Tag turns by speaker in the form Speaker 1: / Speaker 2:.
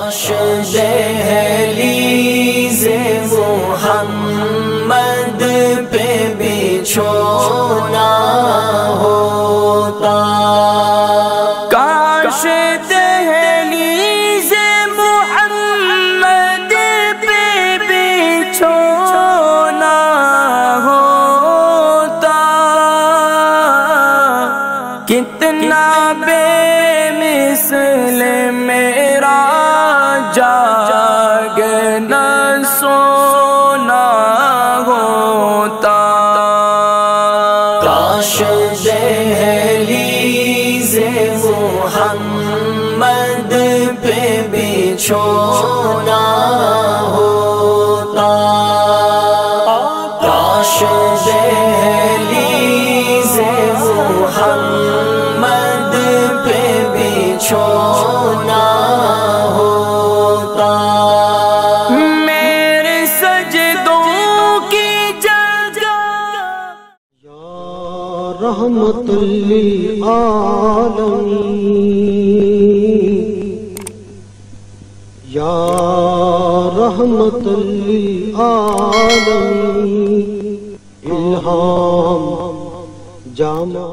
Speaker 1: کاش دہلیز محمد پہ بچھونا ہوتا،
Speaker 2: کاش دہلیز محمد پہ بچھونا ہوتا، کتنا بے مثل میرا جاگنا سونا ہوتا،
Speaker 1: کاش دہلیز محمد پہ بچھونا ہوتا، کاش دہلیز محمد پہ بچھونا ہوتا،
Speaker 2: میرے سجدوں کی جگہ
Speaker 3: یا رحمت للعالمین، یا رحمت للعالمین، الہام جامع